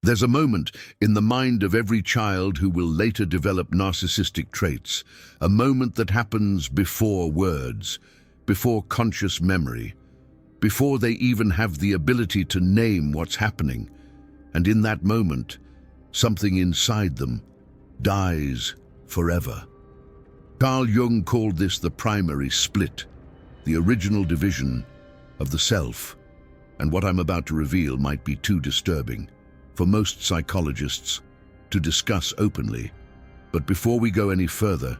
There's a moment in the mind of every child who will later develop narcissistic traits, a moment that happens before words, before conscious memory, before they even have the ability to name what's happening. And in that moment, something inside them dies forever. Carl Jung called this the primary split, the original division of the self. And what I'm about to reveal might be too disturbing for most psychologists to discuss openly. But before we go any further,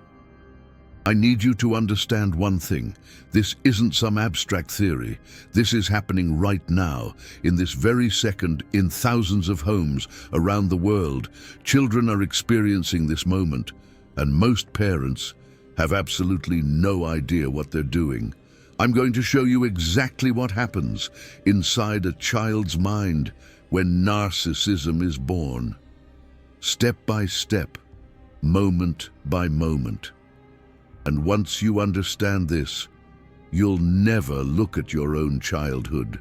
I need you to understand one thing. This isn't some abstract theory. This is happening right now, in this very second, in thousands of homes around the world. Children are experiencing this moment, and most parents have absolutely no idea what they're doing. I'm going to show you exactly what happens inside a child's mind when narcissism is born. Step by step, moment by moment. And once you understand this, you'll never look at your own childhood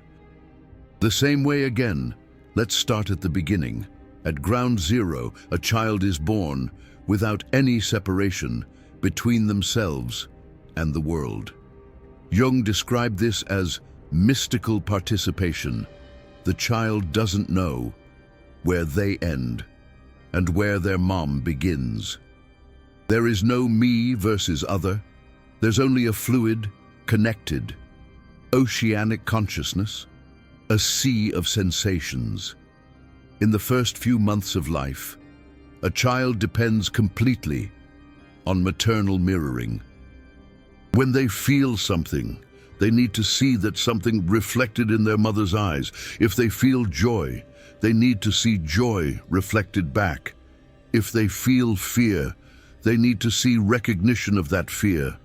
the same way again. Let's start at the beginning. At ground zero, a child is born without any separation between themselves and the world. Jung described this as mystical participation. The child doesn't know where they end and where their mom begins. There is no me versus other. There's only a fluid, connected, oceanic consciousness, a sea of sensations. In the first few months of life, a child depends completely on maternal mirroring. When they feel something, they need to see that something reflected in their mother's eyes. If they feel joy, they need to see joy reflected back. If they feel fear, they need to see recognition of that fear.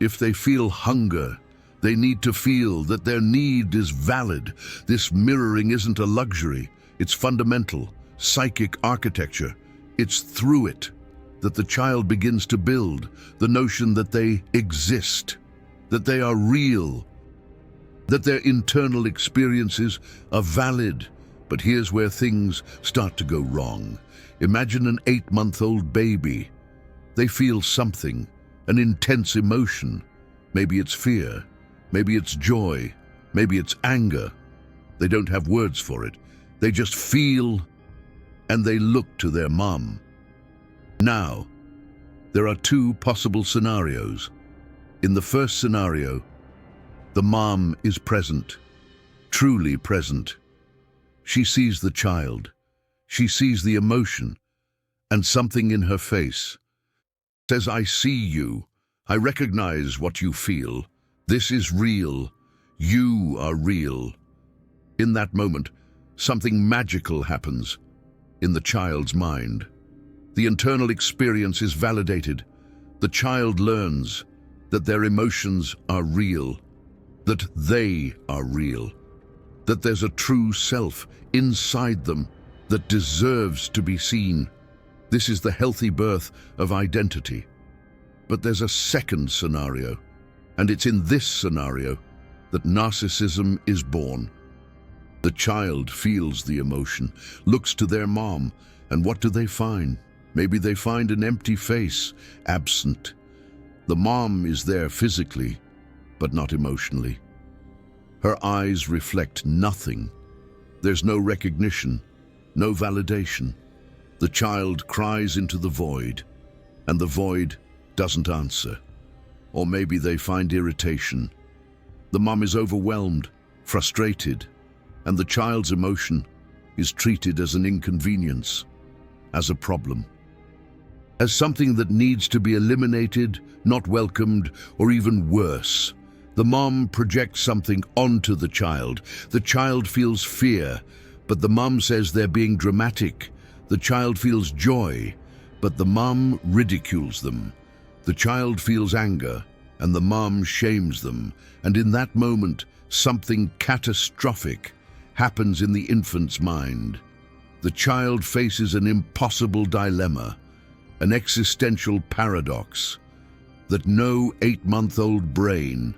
If they feel hunger, they need to feel that their need is valid. This mirroring isn't a luxury, it's fundamental, psychic architecture. It's through it that the child begins to build the notion that they exist, that they are real, that their internal experiences are valid. But here's where things start to go wrong. Imagine an 8-month-old baby. They feel something, an intense emotion. Maybe it's fear, maybe it's joy, maybe it's anger. They don't have words for it. They just feel, and they look to their mom. Now, there are two possible scenarios. In the first scenario, the mom is present, truly present. She sees the child. She sees the emotion, and something in her face says, "I see you. I recognize what you feel. This is real. You are real." In that moment, something magical happens in the child's mind. The internal experience is validated. The child learns that their emotions are real, that they are real, that there's a true self inside them that deserves to be seen. This is the healthy birth of identity. But there's a second scenario, and it's in this scenario that narcissism is born. The child feels the emotion, looks to their mom, and what do they find? Maybe they find an empty face, absent. The mom is there physically, but not emotionally. Her eyes reflect nothing. There's no recognition, no validation. The child cries into the void, and the void doesn't answer. Or maybe they find irritation. The mom is overwhelmed, frustrated, and the child's emotion is treated as an inconvenience, as a problem, as something that needs to be eliminated, not welcomed, or even worse. The mom projects something onto the child. The child feels fear, but the mom says they're being dramatic. The child feels joy, but the mom ridicules them. The child feels anger, and the mom shames them. And in that moment, something catastrophic happens in the infant's mind. The child faces an impossible dilemma, an existential paradox that no 8-month-old brain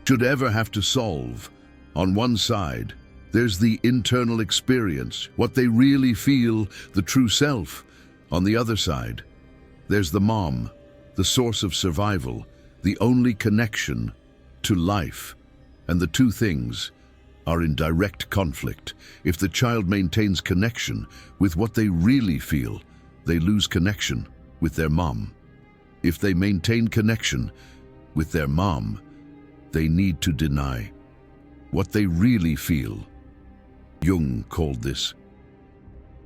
should ever have to solve. On one side, There's the internal experience, what they really feel, the true self. On the other side, there's the mom, the source of survival, the only connection to life. And the two things are in direct conflict. If the child maintains connection with what they really feel, they lose connection with their mom. If they maintain connection with their mom, they need to deny what they really feel. Jung called this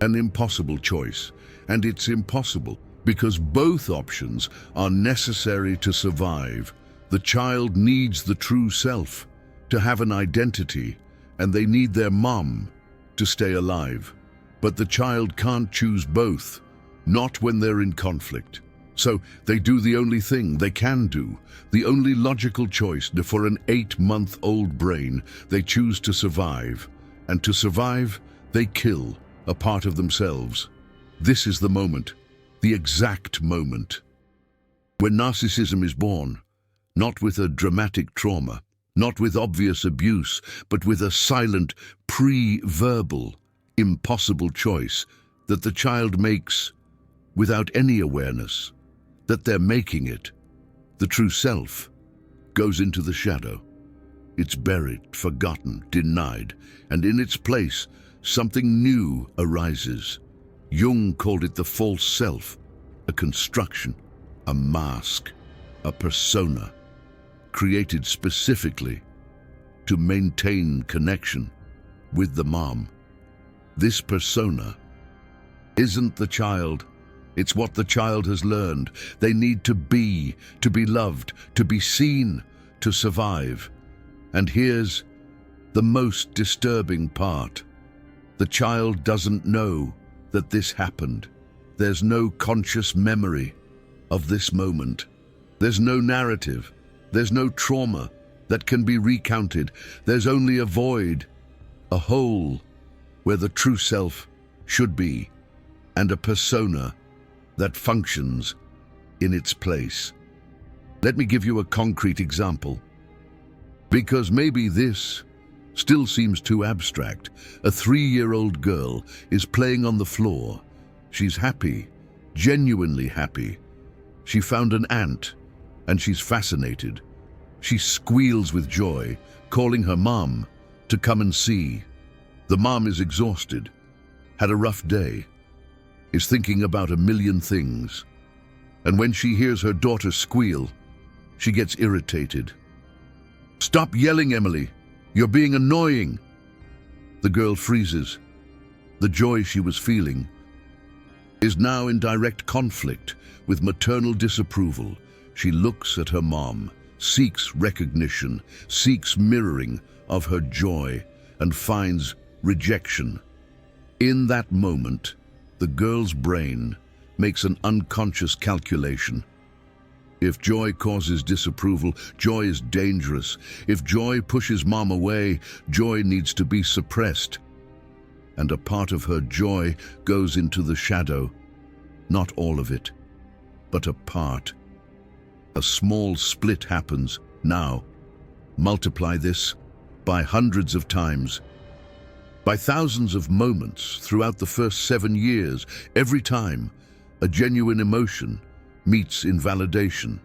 an impossible choice, and it's impossible because both options are necessary to survive. The child needs the true self to have an identity, and they need their mom to stay alive. But the child can't choose both, not when they're in conflict. So they do the only thing they can do, the only logical choice for an 8-month-old brain. They choose to survive, and to survive, they kill a part of themselves. This is the moment, the exact moment, when narcissism is born, not with a dramatic trauma, not with obvious abuse, but with a silent, pre-verbal, impossible choice that the child makes without any awareness that they're making it. The true self goes into the shadow. It's buried, forgotten, denied, and in its place, something new arises. Jung called it the false self, a construction, a mask, a persona, created specifically to maintain connection with the mom. This persona isn't the child. It's what the child has learned. They need to be loved, to be seen, to survive. And here's the most disturbing part. The child doesn't know that this happened. There's no conscious memory of this moment. There's no narrative. There's no trauma that can be recounted. There's only a void, a hole where the true self should be, and a persona that functions in its place. Let me give you a concrete example, because maybe this still seems too abstract. A 3-year-old girl is playing on the floor. She's happy, genuinely happy. She found an ant, and she's fascinated. She squeals with joy, calling her mom to come and see. The mom is exhausted, had a rough day, is thinking about a million things. And when she hears her daughter squeal, she gets irritated. "Stop yelling, Emily. You're being annoying." The girl freezes. The joy she was feeling is now in direct conflict with maternal disapproval. She looks at her mom, seeks recognition, seeks mirroring of her joy, and finds rejection. In that moment, the girl's brain makes an unconscious calculation. If joy causes disapproval, joy is dangerous. If joy pushes mom away, joy needs to be suppressed. And a part of her joy goes into the shadow. Not all of it, but a part. A small split happens now. Multiply this by hundreds of times, by thousands of moments throughout the first 7 years. Every time a genuine emotion meets invalidation,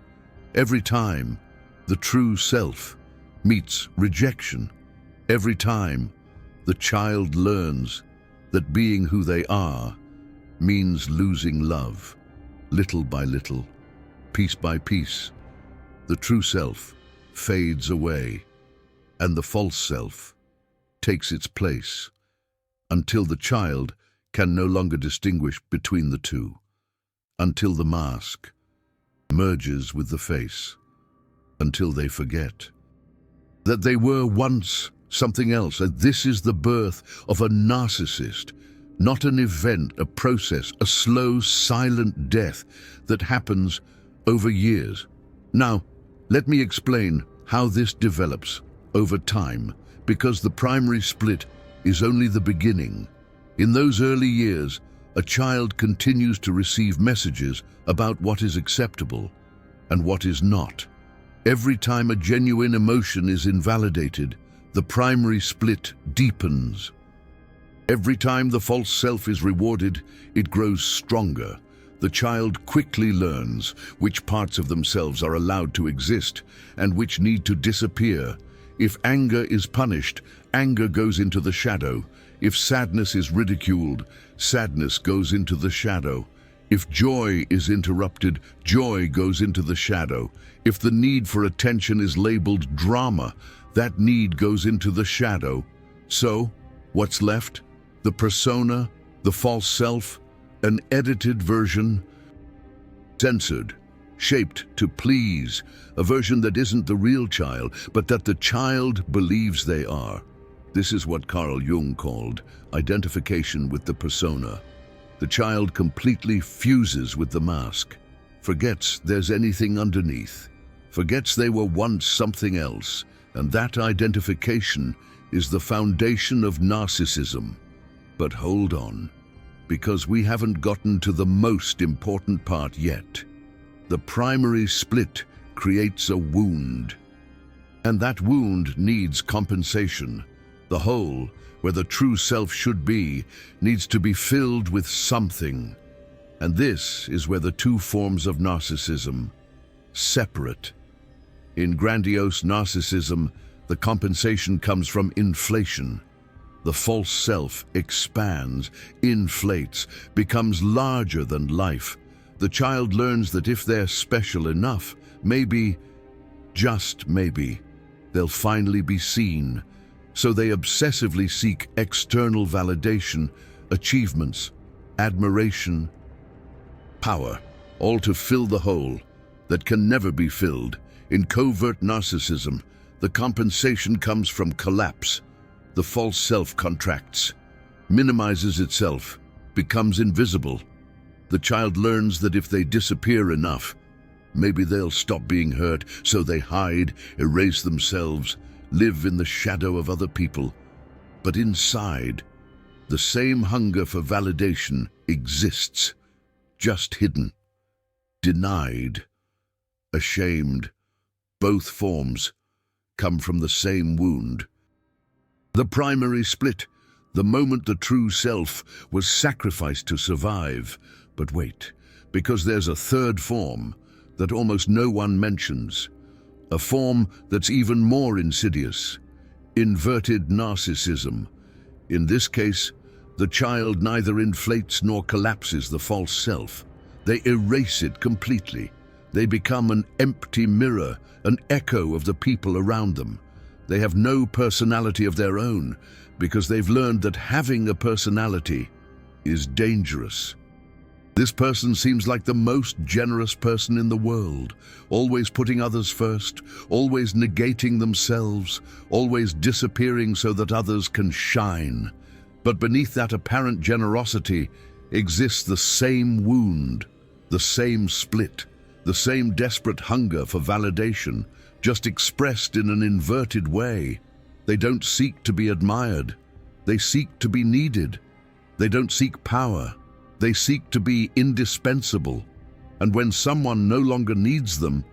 every time the true self meets rejection, every time the child learns that being who they are means losing love, little by little, piece by piece, the true self fades away and the false self takes its place until the child can no longer distinguish between the two, until the mask merges with the face, until they forget that they were once something else. And this is the birth of a narcissist, not an event, a process, a slow, silent death that happens over years. Now, let me explain how this develops over time, because the primary split is only the beginning. In those early years, a child continues to receive messages about what is acceptable and what is not. Every time a genuine emotion is invalidated, the primary split deepens. Every time the false self is rewarded, it grows stronger. The child quickly learns which parts of themselves are allowed to exist and which need to disappear. If anger is punished, anger goes into the shadow. If sadness is ridiculed, sadness goes into the shadow. If joy is interrupted, joy goes into the shadow. If the need for attention is labeled drama, that need goes into the shadow. So, what's left? The persona, the false self, an edited version, censored, shaped to please, a version that isn't the real child, but that the child believes they are. This is what Jung called identification with the persona. The child completely fuses with the mask, forgets there's anything underneath, forgets they were once something else, and that identification is the foundation of narcissism. But hold on, because we haven't gotten to the most important part yet. The primary split creates a wound, and that wound needs compensation. The hole, where the true self should be, needs to be filled with something. And this is where the two forms of narcissism separate. In grandiose narcissism, the compensation comes from inflation. The false self expands, inflates, becomes larger than life. The child learns that if they're special enough, maybe, just maybe, they'll finally be seen. So they obsessively seek external validation, achievements, admiration, power, all to fill the hole that can never be filled. In covert narcissism, the compensation comes from collapse. The false self contracts, minimizes itself, becomes invisible. The child learns that if they disappear enough, maybe they'll stop being hurt, so they hide, erase themselves, live in the shadow of other people. But inside, the same hunger for validation exists, just hidden, denied, ashamed. Both forms come from the same wound. The primary split, the moment the true self was sacrificed to survive. But wait, because there's a third form that almost no one mentions. A form that's even more insidious. Inverted narcissism. In this case, the child neither inflates nor collapses the false self. They erase it completely. They become an empty mirror, an echo of the people around them. They have no personality of their own because they've learned that having a personality is dangerous. This person seems like the most generous person in the world, always putting others first, always negating themselves, always disappearing so that others can shine. But beneath that apparent generosity exists the same wound, the same split, the same desperate hunger for validation, just expressed in an inverted way. They don't seek to be admired. They seek to be needed. They don't seek power. They seek to be indispensable. And when someone no longer needs them,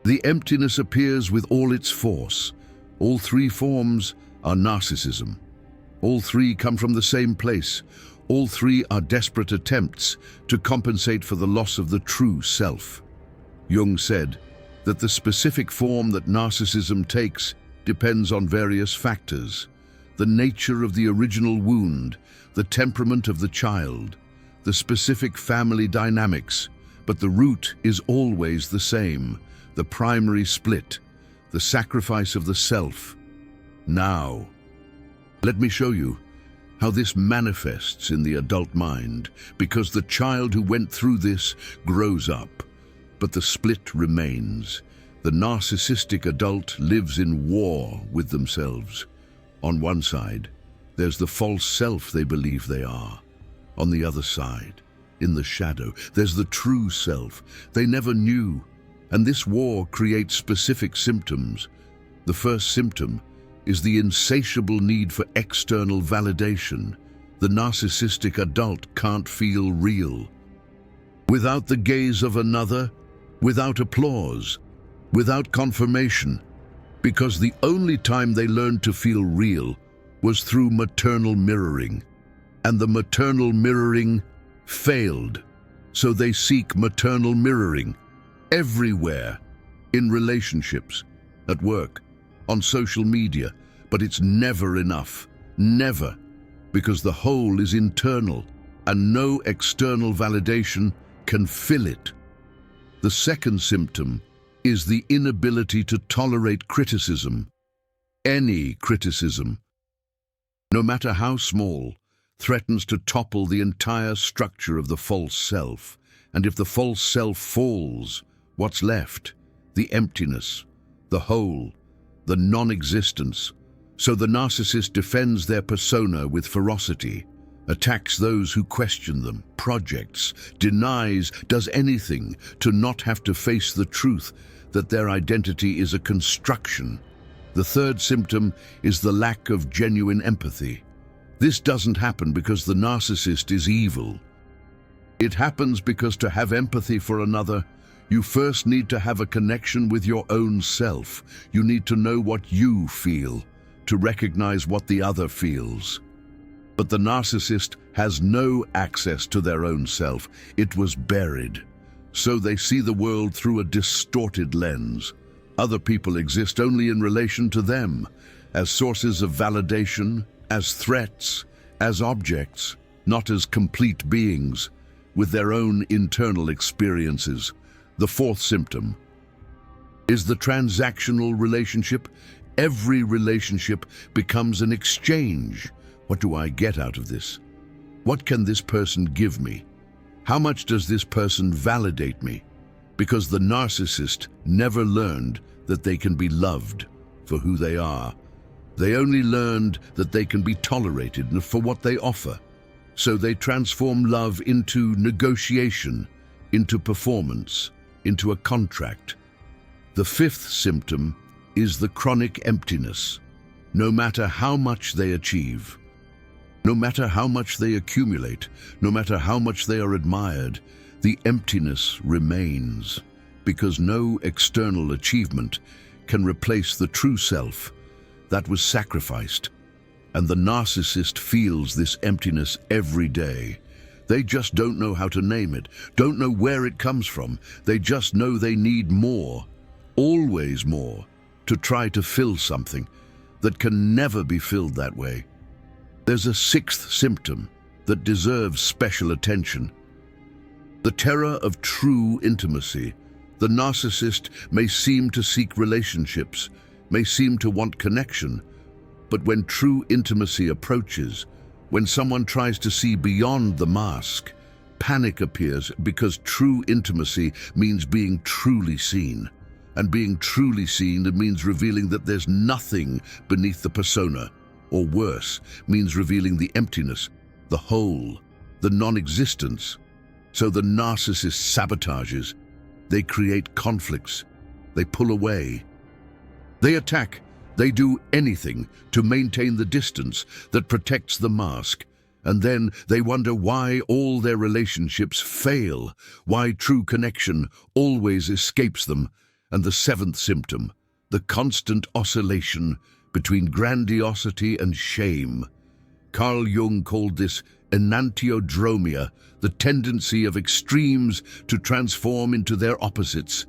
the emptiness appears with all its force. All three forms are narcissism. All three come from the same place. All three are desperate attempts to compensate for the loss of the true self. Jung said that the specific form that narcissism takes depends on various factors: the nature of the original wound, the temperament of the child, the specific family dynamics, but the root is always the same: the primary split, the sacrifice of the self. Now, let me show you how this manifests in the adult mind, because the child who went through this grows up, but the split remains. The narcissistic adult lives in war with themselves. On one side, there's the false self they believe they are. On the other side, in the shadow, there's the true self they never knew. And this war creates specific symptoms. The first symptom is the insatiable need for external validation. The narcissistic adult can't feel real. Without the gaze of another, without applause, without confirmation, Because the only time they learned to feel real was through maternal mirroring. And the maternal mirroring failed. So they seek maternal mirroring everywhere, in relationships, at work, on social media, but it's never enough. Never. Because the hole is internal and no external validation can fill it. The second symptom is the inability to tolerate criticism. Any criticism, no matter how small, threatens to topple the entire structure of the false self. And if the false self falls, what's left? The emptiness, the hole, the non-existence. So the narcissist defends their persona with ferocity, attacks those who question them, projects, denies, does anything to not have to face the truth that their identity is a construction. The third symptom is the lack of genuine empathy. This doesn't happen because the narcissist is evil. It happens because to have empathy for another, you first need to have a connection with your own self. You need to know what you feel, to recognize what the other feels. But the narcissist has no access to their own self. It was buried. So they see the world through a distorted lens. Other people exist only in relation to them, as sources of validation, as threats, as objects, not as complete beings, with their own internal experiences. The fourth symptom is the transactional relationship. Every relationship becomes an exchange. What do I get out of this? What can this person give me? How much does this person validate me? Because the narcissist never learned that they can be loved for who they are. They only learned that they can be tolerated for what they offer. So they transform love into negotiation, into performance, into a contract. The fifth symptom is the chronic emptiness. No matter how much they achieve, no matter how much they accumulate, no matter how much they are admired, the emptiness remains, because no external achievement can replace the true self that was sacrificed. And the narcissist feels this emptiness every day. They just don't know how to name it, don't know where it comes from. They just know they need more, always more, to try to fill something that can never be filled that way. There's a sixth symptom that deserves special attention. The terror of true intimacy. The narcissist may seem to seek relationships, may seem to want connection, but when true intimacy approaches, when someone tries to see beyond the mask, panic appears, because true intimacy means being truly seen. And being truly seen, it means revealing that there's nothing beneath the persona, or worse, means revealing the emptiness, the hole, the non-existence. So the narcissist sabotages. They create conflicts. They pull away. They attack. They do anything to maintain the distance that protects the mask. And then they wonder why all their relationships fail, why true connection always escapes them. And the seventh symptom, the constant oscillation between grandiosity and shame. Carl Jung called this enantiodromia, the tendency of extremes to transform into their opposites.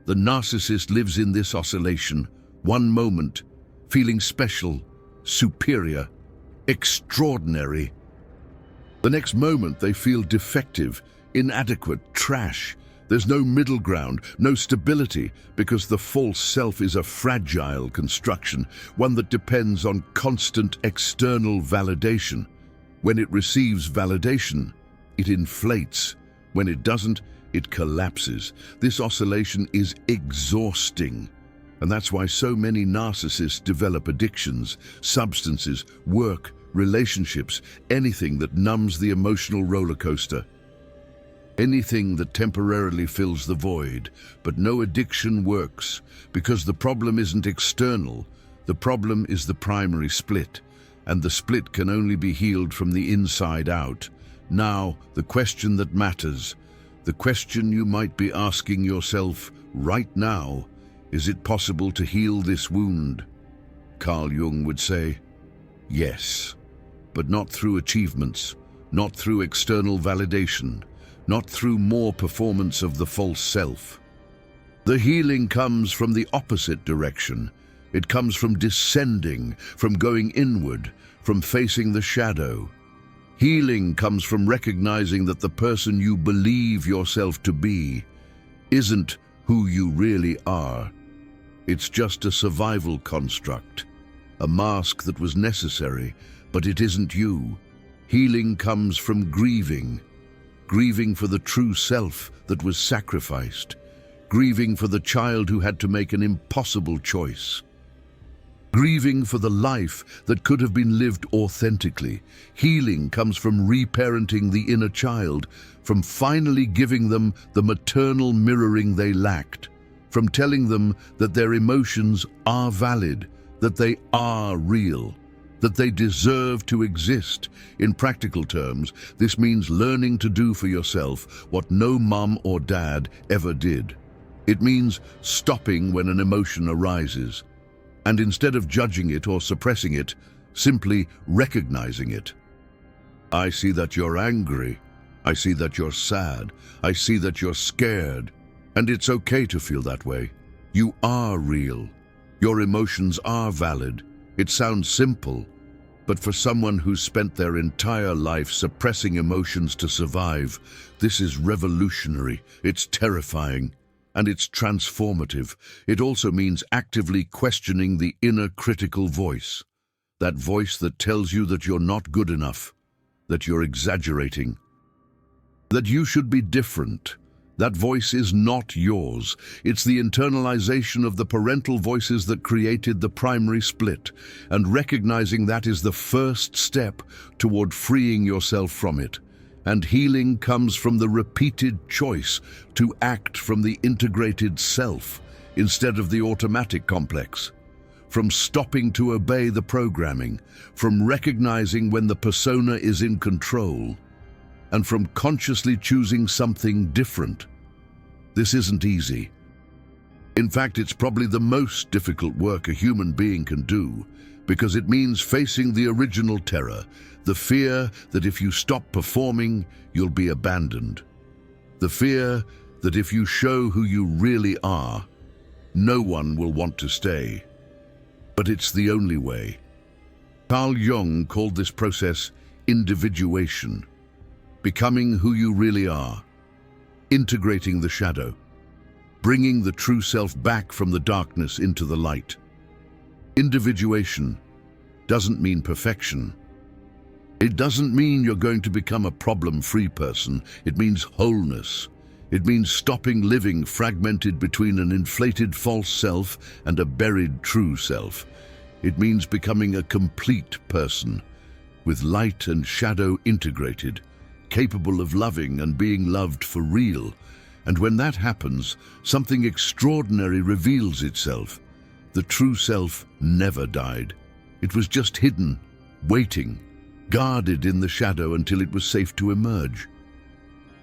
The narcissist lives in this oscillation, one moment feeling special, superior, extraordinary. The next moment they feel defective, inadequate, trash. There's no middle ground, no stability, because the false self is a fragile construction, one that depends on constant external validation. When it receives validation, it inflates. When it doesn't, it collapses. This oscillation is exhausting. And that's why so many narcissists develop addictions, substances, work, relationships, anything that numbs the emotional roller coaster. Anything that temporarily fills the void. But no addiction works, because the problem isn't external. The problem is the primary split, and the split can only be healed from the inside out. Now, the question that matters, the question you might be asking yourself right now, Is it possible to heal this wound? Carl Jung would say, yes, but not through achievements, not through external validation, not through more performance of the false self. The healing comes from the opposite direction. It comes from descending, from going inward, from facing the shadow. Healing comes from recognizing that the person you believe yourself to be isn't who you really are. It's just a survival construct, a mask that was necessary, but it isn't you. Healing comes from grieving for the true self that was sacrificed, grieving for the child who had to make an impossible choice, grieving for the life that could have been lived authentically. Healing comes from reparenting the inner child, from finally giving them the maternal mirroring they lacked, from telling them that their emotions are valid, that they are real, that they deserve to exist. In practical terms, this means learning to do for yourself what no mum or dad ever did. It means stopping when an emotion arises, and instead of judging it or suppressing it, simply recognizing it. I see that you're angry. I see that you're sad. I see that you're scared. And it's okay to feel that way. You are real. Your emotions are valid. It sounds simple, but for someone who's spent their entire life suppressing emotions to survive, this is revolutionary. It's terrifying. And it's transformative. It also means actively questioning the inner critical voice. That voice that tells you that you're not good enough, that you're exaggerating, that you should be different. That voice is not yours. It's the internalization of the parental voices that created the primary split, and recognizing that is the first step toward freeing yourself from it. And healing comes from the repeated choice to act from the integrated self instead of the automatic complex, from stopping to obey the programming, from recognizing when the persona is in control, and from consciously choosing something different. This isn't easy. In fact, it's probably the most difficult work a human being can do, because it means facing the original terror, the fear that if you stop performing, you'll be abandoned. The fear that if you show who you really are, no one will want to stay. But it's the only way. Carl Jung called this process individuation, becoming who you really are, integrating the shadow, bringing the true self back from the darkness into the light. Individuation doesn't mean perfection. It doesn't mean you're going to become a problem-free person. It means wholeness. It means stopping living fragmented between an inflated false self and a buried true self. It means becoming a complete person, with light and shadow integrated, capable of loving and being loved for real. And when that happens, something extraordinary reveals itself. The true self never died. It was just hidden, waiting, guarded in the shadow until it was safe to emerge.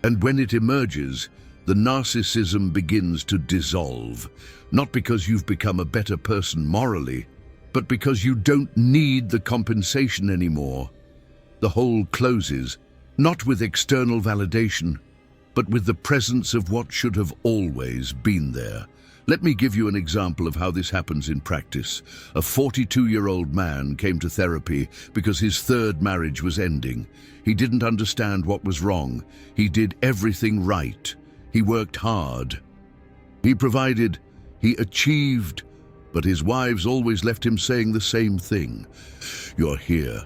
And when it emerges, the narcissism begins to dissolve, not because you've become a better person morally, but because you don't need the compensation anymore. The hole closes, not with external validation, but with the presence of what should have always been there. Let me give you an example of how this happens in practice. A 42-year-old man came to therapy because his third marriage was ending. He didn't understand what was wrong. He did everything right. He worked hard. He provided. He achieved. But his wives always left him saying the same thing. You're here,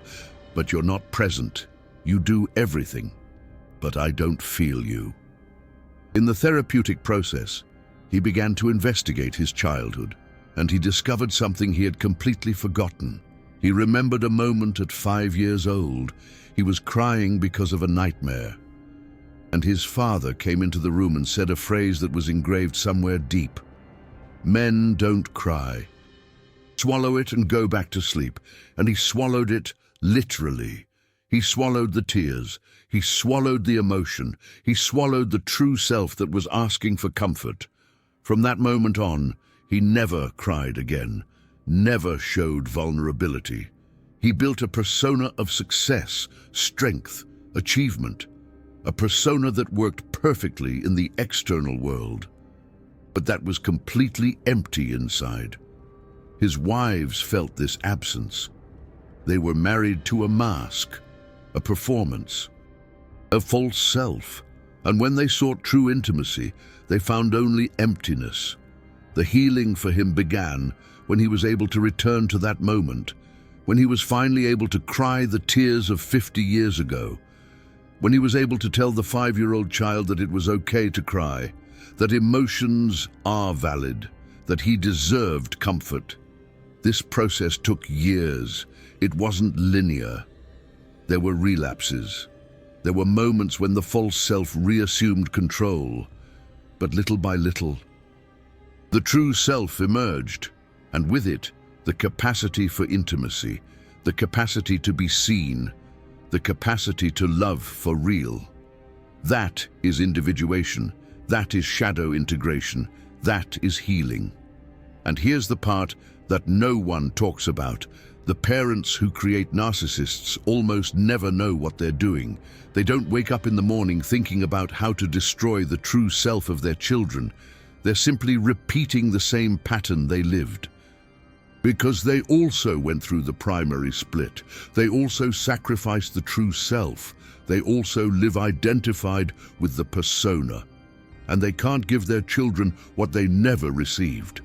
but you're not present. You do everything, but I don't feel you. In the therapeutic process, he began to investigate his childhood, and he discovered something he had completely forgotten. He remembered a moment at 5 years old. He was crying because of a nightmare. And his father came into the room and said a phrase that was engraved somewhere deep. Men don't cry. Swallow it and go back to sleep. And he swallowed it literally. He swallowed the tears. He swallowed the emotion. He swallowed the true self that was asking for comfort. From that moment on, He never cried again, never showed vulnerability. He built a persona of success, strength, achievement, a persona that worked perfectly in the external world, but that was completely empty inside. His wives felt this absence. They were married to a mask, a performance, a false self, and when they sought true intimacy, they found only emptiness. The healing for him began when he was able to return to that moment, when he was finally able to cry the tears of 50 years ago, when he was able to tell the 5-year-old child that it was okay to cry, that emotions are valid, that he deserved comfort. This process took years. It wasn't linear. There were relapses. There were moments when the false self reassumed control, but little by little, the true self emerged, and with it, the capacity for intimacy, the capacity to be seen, the capacity to love for real. That is individuation. That is shadow integration. That is healing. And here's the part that no one talks about. The parents who create narcissists almost never know what they're doing. They don't wake up in the morning thinking about how to destroy the true self of their children. They're simply repeating the same pattern they lived. Because they also went through the primary split. They also sacrificed the true self. They also live identified with the persona. And they can't give their children what they never received.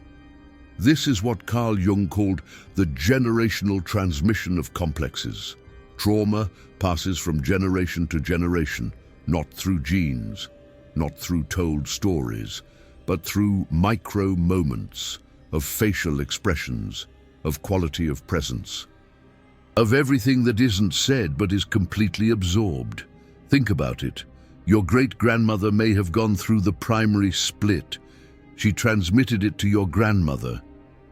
This is what Carl Jung called the generational transmission of complexes. Trauma passes from generation to generation, not through genes, not through told stories, but through micro moments of facial expressions, of quality of presence, of everything that isn't said but is completely absorbed. Think about it. Your great-grandmother may have gone through the primary split. She transmitted it to your grandmother,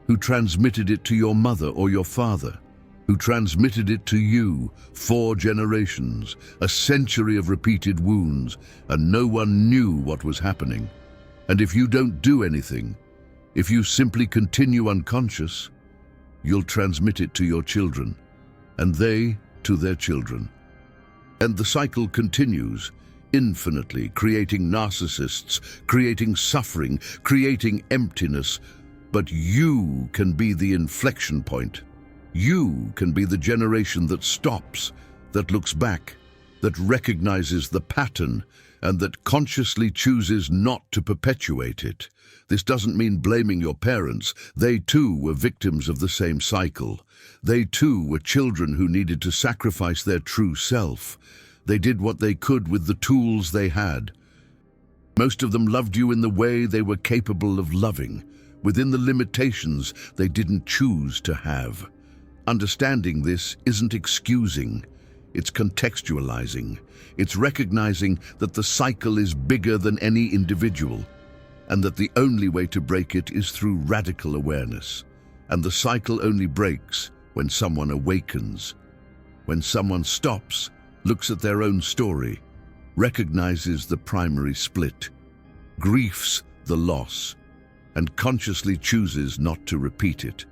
who transmitted it to your mother or your father, who transmitted it to you. 4 generations, a century of repeated wounds, and no one knew what was happening. And if you don't do anything, if you simply continue unconscious, you'll transmit it to your children, and they to their children. And the cycle continues, infinitely, creating narcissists, creating suffering, creating emptiness. But you can be the inflection point. You can be the generation that stops, that looks back, that recognizes the pattern, and that consciously chooses not to perpetuate it. This doesn't mean blaming your parents. They too were victims of the same cycle. They too were children who needed to sacrifice their true self. They did what they could with the tools they had. Most of them loved you in the way they were capable of loving, within the limitations they didn't choose to have. Understanding this isn't excusing. It's contextualizing. It's recognizing that the cycle is bigger than any individual, and that the only way to break it is through radical awareness. And the cycle only breaks when someone awakens, when someone stops, looks at their own story, recognizes the primary split, griefs the loss, and consciously chooses not to repeat it.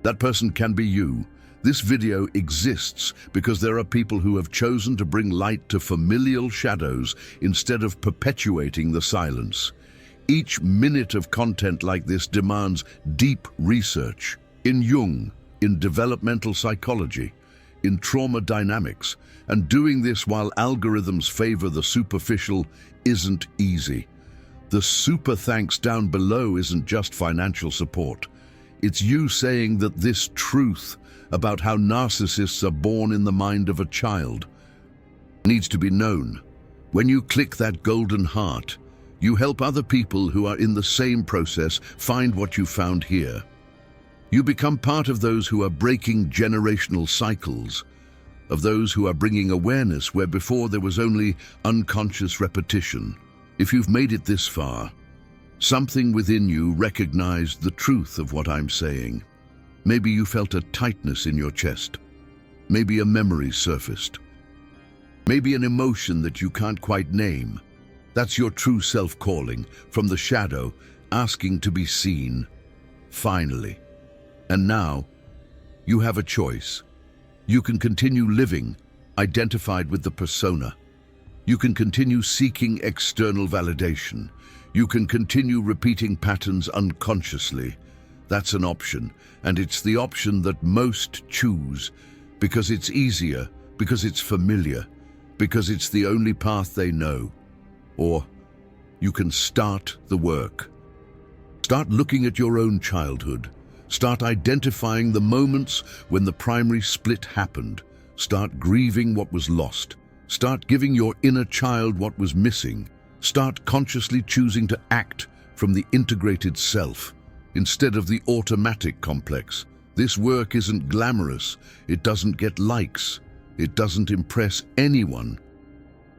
That person can be you. This video exists because there are people who have chosen to bring light to familial shadows instead of perpetuating the silence. Each minute of content like this demands deep research in Jung, in developmental psychology, in trauma dynamics, and doing this while algorithms favor the superficial isn't easy. The super thanks down below isn't just financial support. It's you saying that this truth about how narcissists are born in the mind of a child needs to be known. When you click that golden heart, you help other people who are in the same process find what you found here. You become part of those who are breaking generational cycles, of those who are bringing awareness where before there was only unconscious repetition. If you've made it this far, something within you recognized the truth of what I'm saying. Maybe you felt a tightness in your chest. Maybe a memory surfaced. Maybe an emotion that you can't quite name. That's your true self calling from the shadow, asking to be seen. finally. And now, you have a choice. You can continue living, identified with the persona. You can continue seeking external validation. You can continue repeating patterns unconsciously. That's an option, and it's the option that most choose because it's easier, because it's familiar, because it's the only path they know. Or you can start the work. Start looking at your own childhood. Start identifying the moments when the primary split happened. Start grieving what was lost. Start giving your inner child what was missing. Start consciously choosing to act from the integrated self instead of the automatic complex. This work isn't glamorous. It doesn't get likes. It doesn't impress anyone.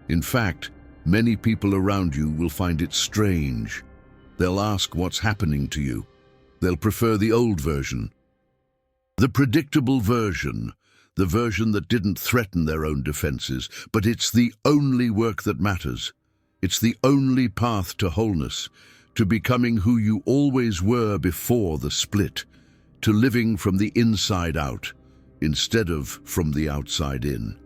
In fact, many people around you will find it strange. They'll ask what's happening to you. They'll prefer the old version, the predictable version, the version that didn't threaten their own defenses, but it's the only work that matters. It's the only path to wholeness, to becoming who you always were before the split, to living from the inside out, instead of from the outside in.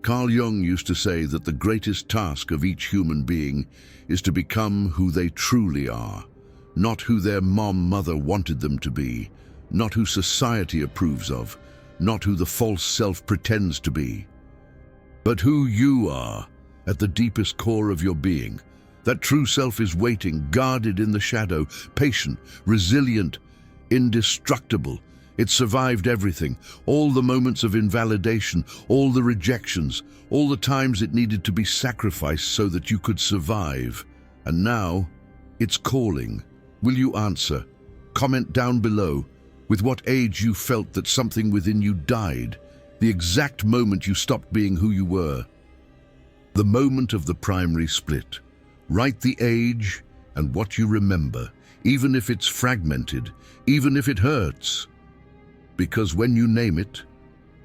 Carl Jung used to say that the greatest task of each human being is to become who they truly are, not who their mother wanted them to be, not who society approves of, not who the false self pretends to be, but who you are at the deepest core of your being. That true self is waiting, guarded in the shadow, patient, resilient, indestructible. It survived everything, all the moments of invalidation, all the rejections, all the times it needed to be sacrificed so that you could survive. And now, it's calling. Will you answer? Comment down below with what age you felt that something within you died, the exact moment you stopped being who you were. The moment of the primary split. Write the age and what you remember, even if it's fragmented, even if it hurts. Because when you name it,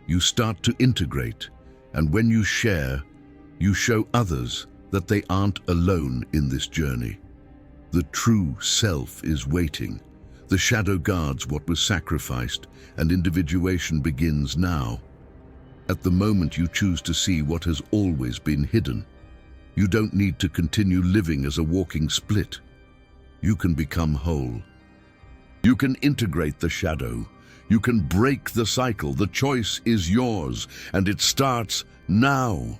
you start to integrate, and when you share, you show others that they aren't alone in this journey. The true self is waiting. The shadow guards what was sacrificed, and individuation begins now. At the moment you choose to see what has always been hidden. You don't need to continue living as a walking split. You can become whole. You can integrate the shadow. You can break the cycle. The choice is yours, and it starts now.